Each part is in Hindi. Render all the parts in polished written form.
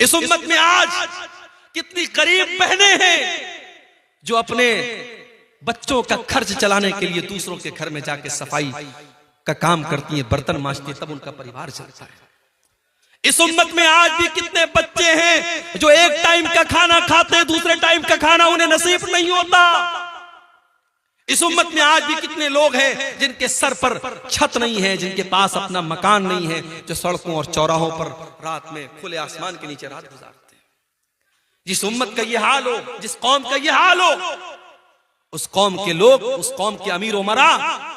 इस उम्मत में आज कितनी गरीब बहनें हैं जो अपने बच्चों का खर्च चलाने के लिए दूसरों के घर में जाके सफाई का काम करती हैं, बर्तन मांजती हैं, तब उनका परिवार चलता है। इस उम्मत में आज भी कितने बच्चे हैं जो एक टाइम का खाना खाते हैं, दूसरे टाइम का खाना उन्हें नसीब नहीं होता। इस उम्मत में आज भी कितने लोग हैं जिनके सर पर छत नहीं है, जिनके पास अपना मकान नहीं है, जो सड़कों और चौराहों पर रात में खुले आसमान के नीचे रात गुजारते हैं। जिस उम्मत का ये हाल हो, जिस कौम का ये हाल हो, उस कौम के लोग, उस कौम के अमीर उमरा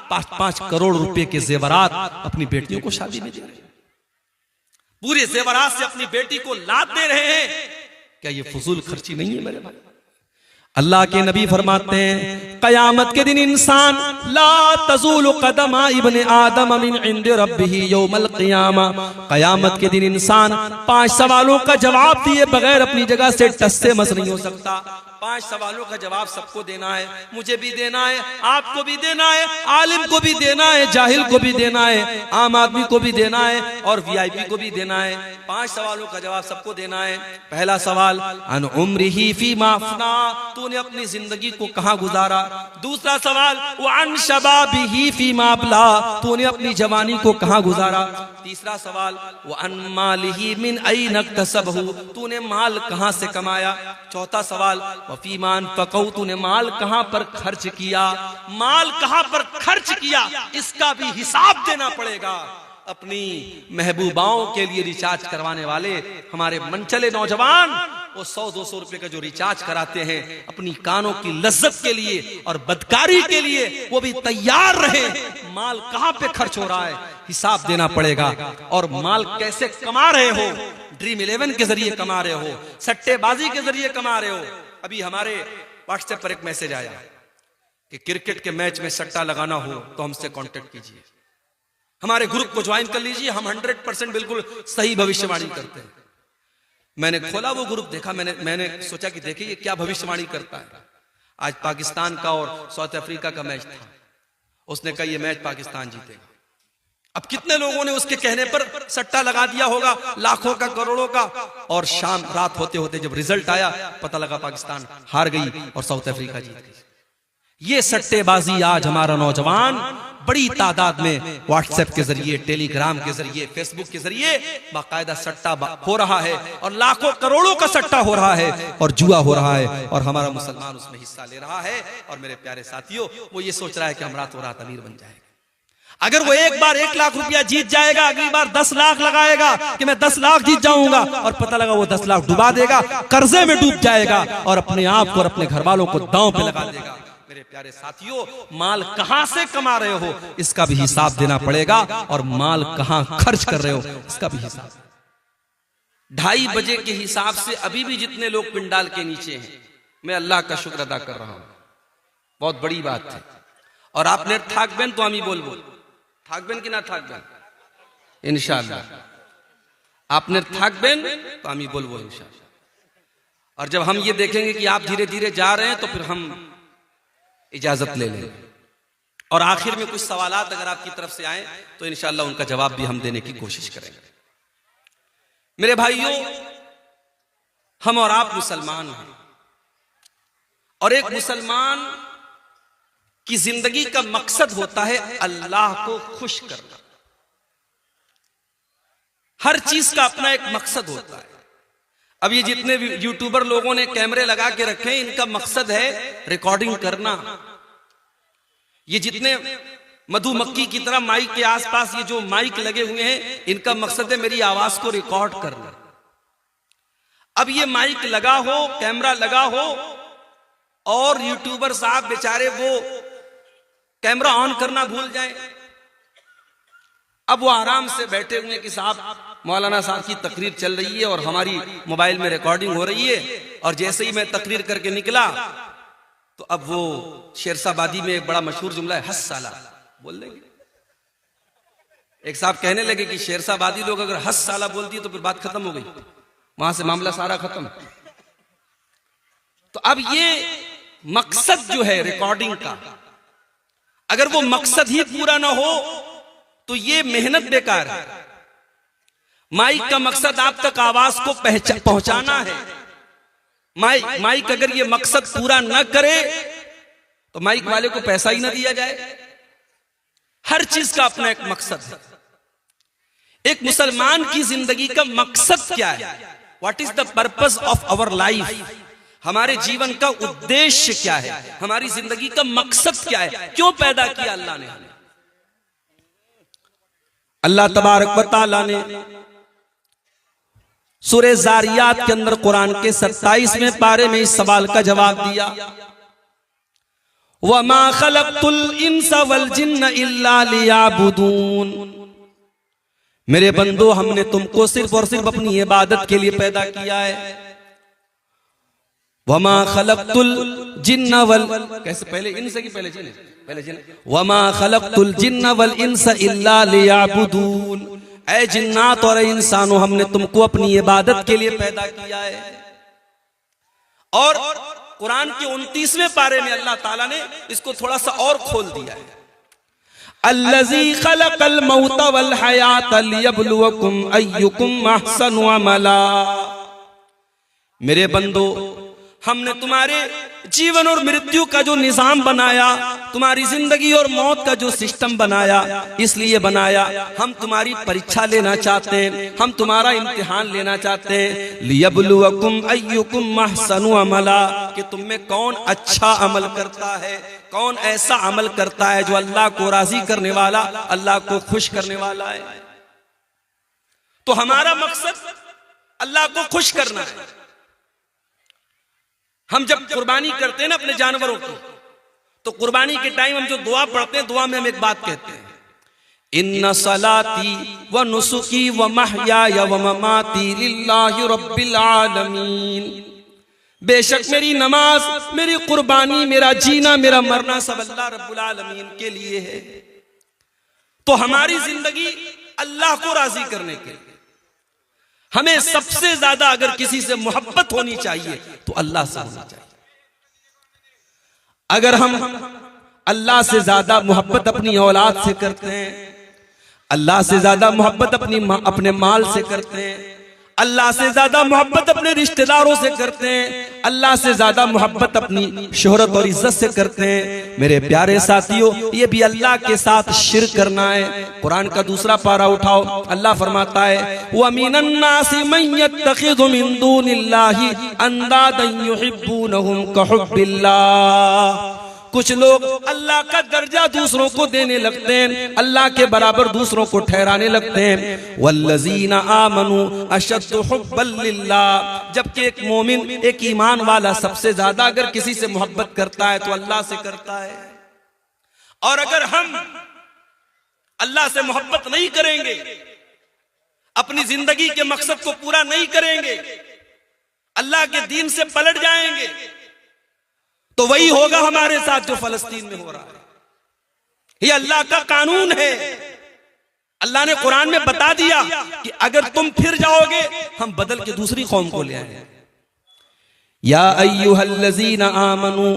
5-5 करोड़ रुपए के जेवरात अपनी बेटियों को शादी में दे रहे हैं, पूरे जेवरात से अपनी बेटी को लाद दे रहे हैं। क्या ये फजूल खर्ची नहीं है मेरे भाई? अल्लाह के नबी फरमाते हैं कयामत के दिन इंसान ला तज़ूलु क़दमा इब्ने आदम मिन इंद रब्बिही यौमल क़ियामा, कयामत के दिन इंसान 5 सवालों का जवाब दिए बगैर अपनी जगह से टस से मस नहीं हो सकता। 5 सवालों का जवाब सबको देना है, मुझे भी देना है, आपको भी देना है, आलिम को भी देना है, जाहिल को भी देना है, आम आदमी को भी देना है और वीआईपी को भी देना है। 5 सवालों का जवाब सबको देना है। पहला सवाल अन उम्रिही फीमा अफना, तूने अपनी जिंदगी को कहां गुजारा। दूसरा सवाल व अन शबाबिही फीमा अबला, तूने अपनी जवानी को कहां गुजारा। तीसरा सवाल व अन मालिही मिन ऐन इक्तसबहु, तूने माल कहां से कमाया। चौथा सवाल वफीमान फकौ, तूने माल कहां पर खर्च किया। माल कहां पर खर्च किया इसका भी हिसाब देना पड़ेगा। अपनी महबूबाओं के लिए रिचार्ज करवाने वाले हमारे मनचले नौजवान वो 100-200 रुपए का जो रिचार्ज कराते हैं अपनी कानों की लज्जत के लिए और बदकारी के लिए, वो भी तैयार रहे। माल कहां पे खर्च हो रहा है हिसाब देना पड़ेगा। और माल कैसे कमा रहे हो, ड्रीम 11 के जरिए कमा रहे हो, सट्टेबाजी के जरिए कमा रहे हो। अभी हमारे व्हाट्सएप पर एक मैसेज आया कि क्रिकेट के मैच में सट्टा लगाना हो तो हमसे कांटेक्ट कीजिए, हमारे ग्रुप को ज्वाइन कर लीजिए, हम 100% बिल्कुल सही भविष्यवाणी करते हैं। मैंने खोला वो ग्रुप, देखा, मैंने सोचा कि देखिए ये क्या भविष्यवाणी करता है। आज पाकिस्तान का और साउथ अफ्रीका का मैच था, उसने कहा ये मैच पाकिस्तान जीतेगा। अब कितने लोगों ने उसके कहने पर सट्टा लगा दिया होगा, लाखों का, करोड़ों का। और शाम रात होते होते जब रिजल्ट आया पता लगा पाकिस्तान हार गई और साउथ अफ्रीका जीत गई। ये सट्टेबाजी आज हमारा नौजवान बड़ी तादाद में व्हाट्सएप के जरिए, टेलीग्राम के जरिए, फेसबुक के जरिए बाकायदा सट्टा हो रहा है और लाखों करोड़ों का सट्टा हो रहा है और जुआ हो रहा है और हमारा मुसलमान उसमें हिस्सा ले रहा है। और मेरे प्यारे साथियों, वो ये सोच रहा है कि हम रातों रात अमीर बन जाएंगे। अगर वो एक बार 1 लाख रुपया जीत जाएगा, अगली बार 10 लाख लगाएगा कि मैं 10 लाख जीत जाऊंगा, और पता लगा वो 10 लाख डुबा देगा, कर्जे में डूब जाएगा और अपने आप को और अपने घर वालों को दांव पे लगा देगा। मेरे प्यारे साथियों, माल कहां से कमा रहे हो इसका भी हिसाब देना पड़ेगा और माल कहां खर्च कर रहे हो इसका भी हिसाब। 2:30 बजे के हिसाब से अभी भी जितने लोग पिंडाल के नीचे हैं, मैं अल्लाह का शुक्र अदा कर रहा हूं, बहुत बड़ी बात है। और आपने थाकबेन तो আমি বলবো, থাকবেন কি না থাকবেন इंशाअल्लाह। आपने থাকবেন तो আমি বলবো इंशाअल्लाह। और जब हम ये देखेंगे कि आप धीरे धीरे जा रहे हैं तो फिर हम इजाजत ले लें। और आखिर में कुछ सवालात अगर आपकी तरफ से आए तो इंशाअल्लाह उनका जवाब भी हम देने की कोशिश करेंगे। मेरे भाइयों, हम और आप मुसलमान हैं और एक मुसलमान की जिंदगी का मकसद होता है अल्लाह को खुश करना। हर चीज का अपना एक मकसद होता है। अब ये जितने यूट्यूबर लोगों ने कैमरे लगा के रखे हैं, इनका मकसद है रिकॉर्डिंग करना। ये जितने मधुमक्खी की तरह माइक के आसपास ये जो माइक लगे हुए हैं, इनका मकसद है मेरी आवाज को रिकॉर्ड करना। अब ये माइक लगा हो, कैमरा लगा हो और यूट्यूबर साहब बेचारे वो कैमरा ऑन करना भूल जाए। अब वो आराम से बैठे हुए कि साहब मौलाना साहब की तकरीर चल रही है और हमारी मोबाइल में रिकॉर्डिंग हो रही है, और जैसे ही मैं तकरीर करके निकला तो अब वो शेरशाबादी में एक बड़ा मशहूर जुमला है, हस साला बोल देंगे। एक साहब कहने लगे कि शेरशाबादी लोग अगर हस साला बोल दिए तो फिर बात खत्म हो गई, वहां से मामला सारा खत्म। तो अब ये मकसद जो है रिकॉर्डिंग का, अगर वो मकसद ही पूरा ना हो तो ये मेहनत बेकार है। माइक का मकसद आप तक आवाज को पहुंचाना है। माइक अगर ये मकसद पूरा न करे तो माइक वाले को पैसा ही ना दिया जाए। हर चीज का अपना एक मकसद है। एक मुसलमान की जिंदगी का मकसद क्या है? What is the purpose of our life? हमारे जीवन का उद्देश्य क्या है? हमारी जिंदगी का मकसद क्या है? क्यों पैदा किया अल्लाह ने? अल्लाह तबारक व तआला ने सूरह ज़ारियात के अंदर कुरान के 27वें पारे में इस सवाल का जवाब दिया, वमा खलक़तुल इंसा वल जिन्न इल्ला लियाबुदून। मेरे बंदो, हमने तुमको सिर्फ और सिर्फ अपनी इबादत के लिए पैदा किया है। वमा खलक़तुल जिन्न वल, कैसे पहले इंसा की पहले जिन्न, पहले जिन्न, वमा खलक़तुल जिन्न वल इंसा इल्ला लियाबुदून। ऐ जिन्नात और इंसानों, हमने तुमको अपनी इबादत के लिए पैदा किया है। और कुरान के 29वें पारे में अल्लाह ताला ने इसको थोड़ा सा और खोल दिया है, अल्लज़ी खलक़ल मौता वल हयाता लियब्लुवकुम अय्युकुम अहसनु अमला। मेरे बंदो, हमने तुम्हारे जीवन और मृत्यु का जो निजाम बनाया, तुम्हारी जिंदगी और मौत का जो सिस्टम बनाया, इसलिए बनाया हम तुम्हारी परीक्षा लेना चाहते हैं, हम तुम्हारा इम्तिहान लेना चाहते हैं। लियब्लुवकुम अय्युकुम अहसनु अमला, कि तुम में कौन अच्छा अमल करता है, कौन ऐसा अमल करता है जो अल्लाह को राजी करने वाला, अल्लाह को खुश करने वाला है। तो हमारा मकसद अल्लाह को खुश करना है। हम जब कुर्बानी करते हैं ना अपने जानवरों की, तो कुर्बानी के टाइम हम जो दुआ पढ़ते हैं, दुआ में हम एक बात कहते हैं, इन्ना सलाती व नुसुकी व महयाया व ममाती लिल्लाहि रब्बिल आलमीन। बेशक मेरी नमाज, मेरी कुर्बानी, मेरा जीना, मेरा मरना सब अल्लाह रब्बुल आलमीन के लिए है। तो हमारी जिंदगी अल्लाह को राजी करने के लिए, हमें सबसे ज्यादा अगर किसी से मोहब्बत होनी चाहिए तो अल्लाह से होनी चाहिए। अगर हम अल्लाह से ज्यादा मोहब्बत अपनी औलाद से करते हैं, अल्लाह से ज्यादा मोहब्बत अपने माल से करते हैं, अल्लाह से ज्यादा मोहब्बत अपने रिश्तेदारों से करते हैं, अल्लाह से ज्यादा मोहब्बत अपनी शोहरत और इज्जत से करते हैं, मेरे प्यारे साथियों, ये भी अल्लाह के साथ शिर्क करना है। कुरान का दूसरा पारा उठाओ, अल्लाह फरमाता है, व मिनन नासि मन यत्तखिज़ु मिन दूनिल्लाहि अंदादन युहिब्बूनहुम कहुब्बिल्लाह। कुछ लोग अल्लाह का दर्जा दूसरों को देने लगते हैं, अल्लाह के बराबर दूसरों को ठहराने लगते हैं। वल्लज़ीना आमनू अशद्दु हुब्बन लिल्लाह। जबकि एक मोमिन, एक ईमान वाला सबसे ज्यादा अगर किसी से मोहब्बत करता है तो अल्लाह से करता है। और अगर हम अल्लाह से मोहब्बत नहीं करेंगे, अपनी जिंदगी के मकसद को पूरा नहीं करेंगे, अल्लाह के दीन से पलट जाएंगे, तो वही होगा हमारे साथ जो फलस्तीन में हो रहा है। ये अल्लाह का कानून है। अल्लाह ने कुरान में बता दिया कि अगर तुम फिर जाओगे, हम बदल के दूसरी कौम को ले आएंगे। या अय्युहल्लज़ीना आमनू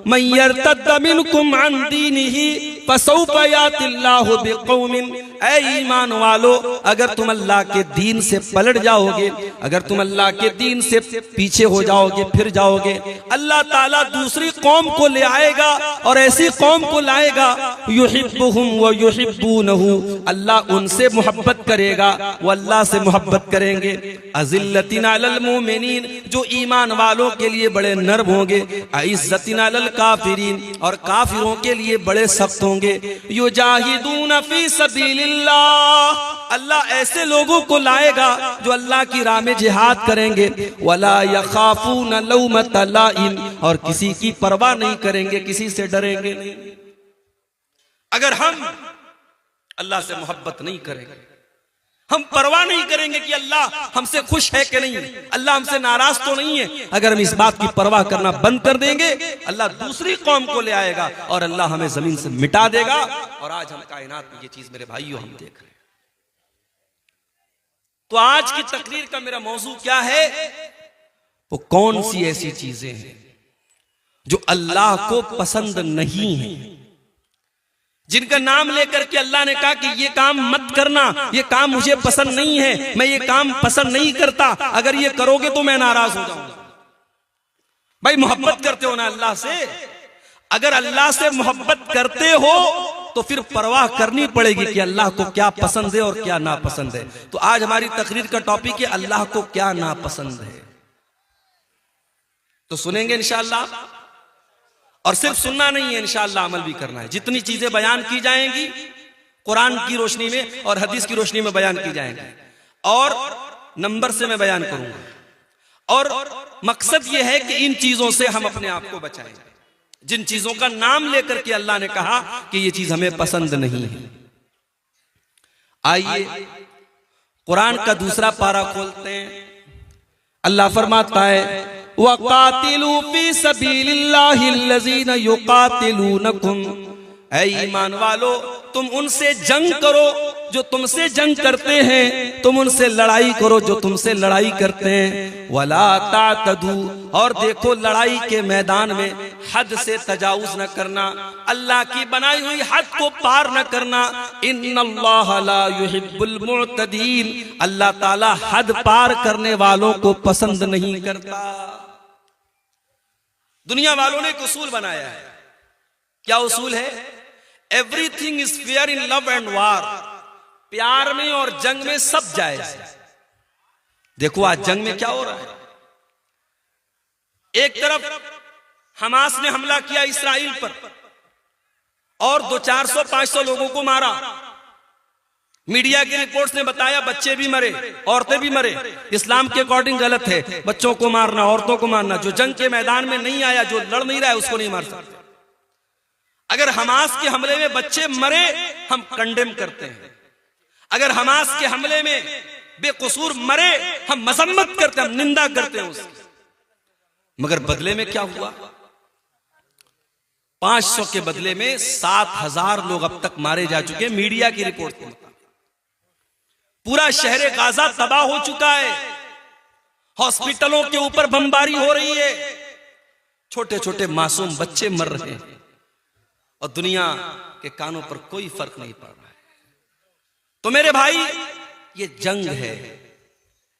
मन यर्तद्द मिनकुम अन दीनिही फसौफा यातिल्लाहु बिक़ौमिन। ऐ ईमान वालो, अगर तुम अल्लाह के दीन से पलट जाओगे, अगर तुम अल्लाह के दीन से पीछे हो जाओगे, फिर जाओगे, अल्लाह ताला दूसरी कौम को ले आएगा और ऐसी कौम को लाएगा, युहिब्बुहुम व युहिब्बूनहु। अल्लाह उनसे मोहब्बत करेगा, वो अल्लाह से मोहब्बत करेंगे। अज़िल्लतिन अलल मोमिनीन, जो ईमान वालों के लिए बड़े नर्म होंगे। अइज़्ज़तिन अलल काफिरीन, और काफिरों के लिए बड़े सख्त होंगे। युजाहिदून फी सबीलिल्लाह, अल्लाह ऐसे लोगों को लाएगा जो अल्लाह की राह में जिहाद करेंगे। वला यखाफून लौमत लाइम, और किसी की परवाह नहीं करेंगे, किसी से डरेंगे नहीं। अगर हम अल्लाह से मोहब्बत नहीं करेंगे, हम परवाह नहीं करेंगे कि अल्लाह हमसे खुश है कि नहीं, अल्लाह हमसे नाराज तो नहीं है, अगर हम इस बात की परवाह करना बंद कर देंगे, अल्लाह दूसरी कौम को ले आएगा और अल्लाह हमें जमीन से मिटा देगा। और आज हम कायनात में ये चीज मेरे भाइयों हम देख रहे हैं। तो आज की तकरीर का मेरा मौजू क्या है? वो कौन सी ऐसी चीजें हैं जो अल्लाह को पसंद नहीं है, जिनका नाम लेकर के अल्लाह ने कहा कि ये काम मत करना, ये काम मुझे पसंद नहीं है, मैं ये काम पसंद नहीं करता, अगर ये करोगे तो मैं नाराज हो जाऊंगा। भाई मोहब्बत करते हो ना अल्लाह से, अगर अल्लाह से मोहब्बत करते हो तो फिर परवाह करनी पड़ेगी कि अल्लाह को क्या पसंद है और क्या नापसंद है। तो आज हमारी तकरीर का टॉपिक है अल्लाह को क्या नापसंद है। तो सुनेंगे इंशाअल्लाह, और सिर्फ सुनना नहीं है, इंशाअल्लाह अमल भी करना है। जितनी चीजें बयान की जाएंगी कुरान की रोशनी में और हदीस की रोशनी में बयान की जाएंगी, और नंबर से मैं बयान करूंगा। और मकसद यह है कि इन चीजों से हम अपने आप को बचाएं, जिन चीजों का नाम लेकर के अल्लाह ने कहा कि ये चीज हमें पसंद नहीं है। आइए कुरान का दूसरा पारा खोलते हैं। अल्लाह फरमाता है वक़ातिलू फी सबीलिल्लाहिल्लज़ीना युक़ातिलूनकुम, ऐ ईमान वालो तुम उनसे जंग करो जो तुमसे जंग करते हैं, तुम उनसे लड़ाई करो जो तुमसे लड़ाई करते हैं। वला तातदू, और देखो लड़ाई के मैदान में हद से तजावुज न करना, अल्लाह की बनाई हुई हद को पार न करना। इन्नल्लाह ला युहिब्बुल मुअतदीन, अल्लाह ताला हद पार करने वालों को पसंद नहीं करता। दुनिया वालों ने एक उसूल बनाया है। क्या उसूल है? Everything is fair in love and वार, प्यार में और जंग में सब जायज है। देखो आज जंग में क्या हो रहा है। एक तरफ हमास ने हमला किया इसराइल पर और 400-500 लोगों को मारा। मीडिया की रिपोर्ट्स ने बताया बच्चे भी मरे, औरतें भी मरे। इस्लाम के अकॉर्डिंग गलत है बच्चों को मारना, औरतों को मारना। जो जंग के मैदान में नहीं आया, जो लड़ नहीं रहा है, उसको नहीं मार सकते। अगर हमास के हमले में बच्चे मरे हम कंडेम करते हैं, अगर हमास के हमले में बेकसूर मरे हम मजम्मत करते हैं, हम निंदा करते हैं उसकी। मगर बदले में क्या हुआ? 500 के बदले में 7000 लोग अब तक मारे जा चुके हैं। मीडिया की रिपोर्ट के मुताबिक पूरा शहर गाजा तबाह हो चुका है। हॉस्पिटलों के ऊपर बमबारी हो रही है, छोटे छोटे मासूम बच्चे मर रहे हैं और दुनिया के कानों पर कोई फर्क नहीं पड़ रहा है। तो मेरे भाई ये जंग है।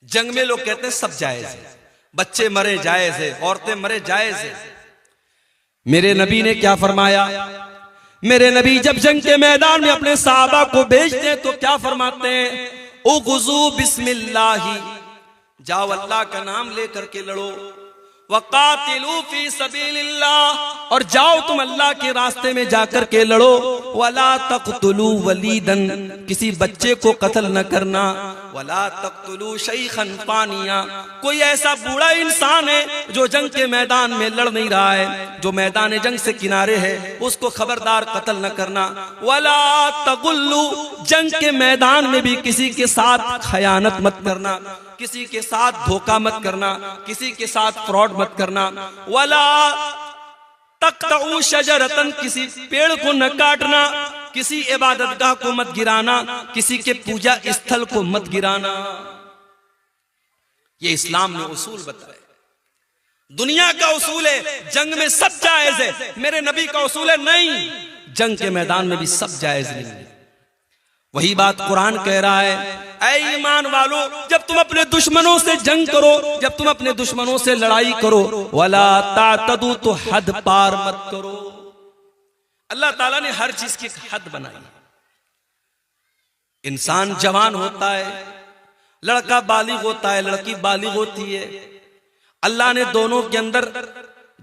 जंग में लोग कहते हैं सब जायज है, बच्चे मरे जायज है, औरतें मरे जायज है। मेरे नबी ने क्या फरमाया? मेरे नबी जब जंग के मैदान में अपने सहाबा को भेजते हैं तो क्या फरमाते हैं? उग़ज़ू बिस्मिल्लाही, जाओ अल्लाह का नाम लेकर के लड़ो। वक़ातिलू फी सबीलिल्लाह, और जाओ तुम अल्लाह के रास्ते में जाकर के लड़ो। वला तक़तुलू वलीदन, किसी बच्चे को कत्ल न करना। वला तक़तुलू शैख़न फ़ानिया, कोई ऐसा बूढ़ा इंसान है जो जंग के मैदान में लड़ नहीं रहा है, जो मैदान जंग से किनारे है, उसको खबरदार कत्ल न करना। वला तग़ुल्लू, जंग के मैदान में भी किसी के साथ खयानत मत करना, किसी के साथ धोखा मत करना, किसी के साथ फ्रॉड मत करना। वला तक़तऊ शजरतन, किसी पेड़ को न काटना, किसी इबादतगाह को मत गिराना, किसी के पूजा स्थल को मत गिराना। ये इस्लाम ने उसूल बताए। दुनिया का उसूल है जंग में सब जायज है, मेरे नबी का उसूल है नहीं, जंग के मैदान में भी सब जायज नहीं है। वही बात कुरान कह रहा है, ऐ ईमान वालों जब तुम अपने दुश्मनों से जंग करो, जब तुम अपने दुश्मनों से लड़ाई करो, वला तातदू, तो हद पार मत करो। अल्लाह ताला ने हर चीज की हद बनाई। इंसान जवान होता है, लड़का बालिग होता है, लड़की बालिग होती है। अल्लाह ने दोनों के अंदर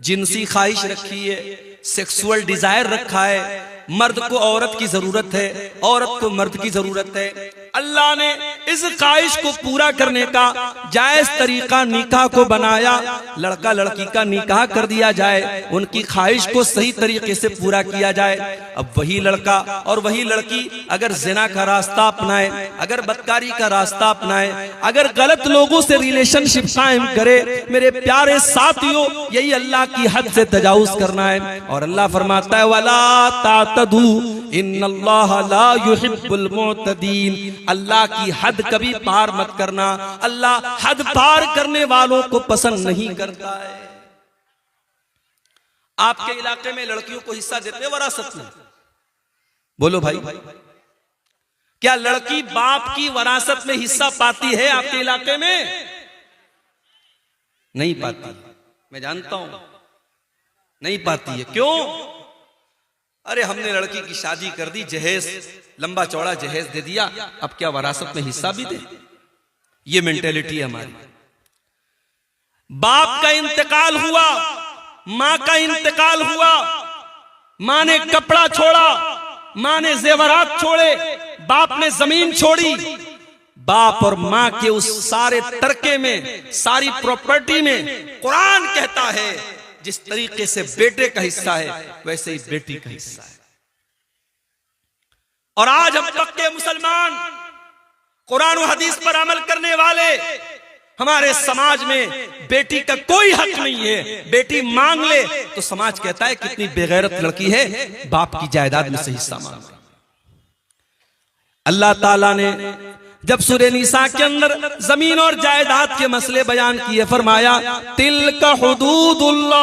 जिनसी ख्वाहिश रखी है, सेक्सुअल डिजायर रखा है। मर्द को औरत की जरूरत है, औरत को मर्द की जरूरत है। अल्लाह ने इस ख्वाहिश को पूरा करने का जायज तरीका निकाह को बनाया। लड़का लड़की का निकाह कर दिया जाए, उनकी ख्वाहिश को सही तरीके से पूरा किया जाए। अब वही लड़का और वही लड़की अगर जिना का रास्ता अपनाए, अगर बदकारी का रास्ता अपनाए, अगर गलत लोगों से रिलेशनशिप कायम करे, मेरे प्यारे साथियों, यही अल्लाह की हद से तजावुज करना है। और अल्लाह फरमाता है वला तातदू इन्नल्लाह ला युहिब्बुल मुअतदीन, अल्लाह की हद कभी पार मत करना। अल्लाह हद पार करने वालों को पसंद नहीं करता है। आपके इलाके में लड़कियों को हिस्सा देते हैं वरासत में? बोलो भाई, क्या लड़की बाप की वरासत में हिस्सा पाती है आपके इलाके में? नहीं पाती। मैं जानता हूं नहीं पाती है। क्यों? अरे हमने लड़की की शादी कर दी, जहेज लंबा चौड़ा जहेज दे दिया, अब क्या वरासत में हिस्सा भी दे? ये मेंटेलिटी है हमारी। बाप का इंतकाल हुआ, मां का इंतकाल हुआ, मां ने कपड़ा छोड़ा, मां ने जेवरात छोड़े, बाप ने जमीन छोड़ी। बाप और मां के उस सारे तरके में, सारी प्रॉपर्टी में कुरान कहता है जिस तरीके से बेटे का हिस्सा है वैसे ही बेटी का हिस्सा है। और आज हम पक्के मुसलमान, कुरान और हदीस पर अमल करने वाले, हमारे समाज में बेटी का कोई हक नहीं है। बेटी मांग ले तो समाज कहता है कितनी बेगैरत लड़की है, बाप की जायदाद में से हिस्सा मांग ले। अल्लाह ताला ने जब सूरह निसा के अंदर जमीन और जायदाद के मसले बयान किए, फरमाया तिल्का हुदूदुल्लाह,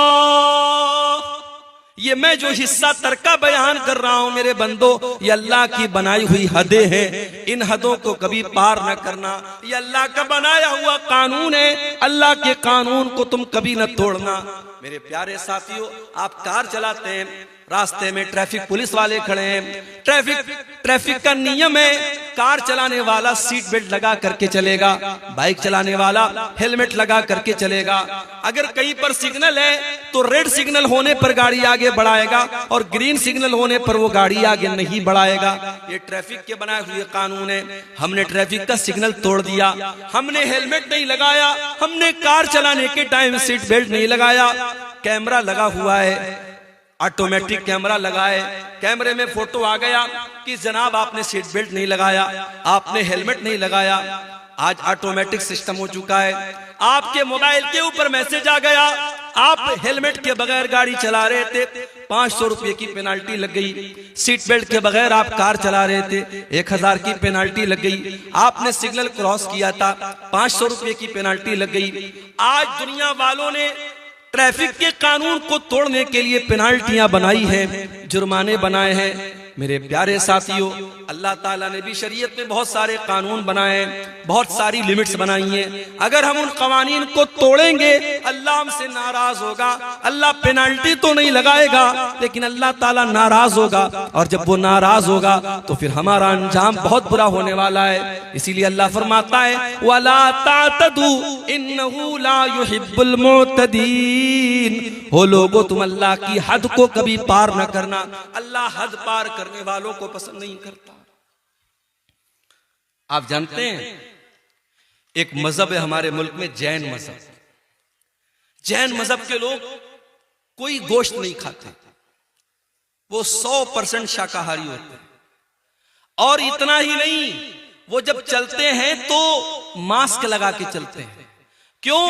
ये मैं जो हिस्सा तरका बयान कर रहा हूं मेरे बंदो, ये अल्लाह की बनाई हुई हदें हैं, इन हदों को कभी पार न करना। ये अल्लाह का बनाया हुआ कानून है, अल्लाह के कानून को तुम कभी न तोड़ना। मेरे प्यारे साथियों, आप कार चलाते हैं, रास्ते में ट्रैफिक पुलिस वाले खड़े हैं, ट्रैफिक का नियम है कार चलाने वाला सीट बेल्ट लगा करके चलेगा, बाइक चलाने वाला हेलमेट लगा करके चलेगा। अगर कहीं पर सिग्नल है तो रेड सिग्नल होने पर गाड़ी आगे बढ़ाएगा और ग्रीन सिग्नल होने पर वो गाड़ी आगे नहीं बढ़ाएगा। ये ट्रैफिक के बनाए हुए कानून है। हमने ट्रैफिक का सिग्नल तोड़ दिया, हमने हेलमेट नहीं लगाया, हमने कार चलाने के टाइम सीट बेल्ट नहीं लगाया, कैमरा लगा हुआ है, ऑटोमेटिक कैमरा लगाए, कैमरे में फोटो आ गया कि जनाब आपने सीट बेल्ट नहीं लगाया, आपने हेलमेट नहीं लगाया। आज ऑटोमेटिक सिस्टम हो चुका है, आपके मोबाइल के ऊपर मैसेज आ गया, आप हेलमेट के बगैर गाड़ी चला रहे थे, 500 रुपए की पेनाल्टी लग गई। सीट बेल्ट के बगैर आप कार चला रहे थे, 1000 की पेनाल्टी लग गई। आपने सिग्नल क्रॉस किया था, 500 रुपए की पेनाल्टी लग गई। आज दुनिया वालों ने ट्रैफिक के कानून को तोड़ने के लिए पेनाल्टियां बनाई हैं, जुर्माने बनाए हैं। मेरे प्यारे साथियों, अल्लाह ताला ने भी शरीयत में बहुत सारे कानून बनाए हैं, बहुत सारी लिमिट्स बनाई हैं। अगर हम उन कवानीन को तोड़ेंगे अल्लाह हमसे नाराज होगा। अल्लाह पेनाल्टी तो नहीं लगाएगा लेकिन अल्लाह ताला नाराज होगा, और जब वो नाराज होगा तो फिर हमारा अंजाम बहुत बुरा होने वाला है। इसीलिए अल्लाह फरमाता है वला तातदू इन्नहु ला युहिब्बुल मुअतदीन, हो लोगो तुम अल्लाह की हद को कभी पार न करना, अल्लाह हद पार करने वालों को पसंद नहीं करता। आप जानते हैं एक मजहब है हमारे मुल्क में, जैन मजहब। जैन मजहब के लोग कोई गोश्त नहीं खाते, वो 100% शाकाहारी होते हैं। और इतना ही नहीं, वो जब चलते हैं तो मास्क लगा के चलते हैं। क्यों?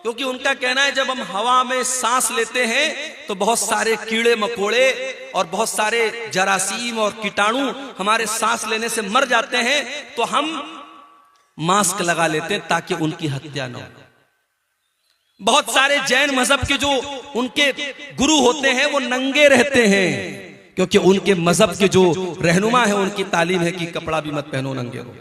क्योंकि उनका कहना है जब हम हवा में सांस लेते हैं तो बहुत सारे कीड़े मकोड़े और बहुत सारे जरासीम और कीटाणु हमारे सांस लेने से मर जाते हैं, तो हम मास्क लगा लेते हैं ताकि उनकी हत्या न हो। बहुत सारे जैन मजहब के जो उनके गुरु होते हैं वो नंगे रहते हैं, क्योंकि उनके मजहब के जो रहनुमा है उनकी तालीम है कि कपड़ा भी मत पहनो, नंगे हो।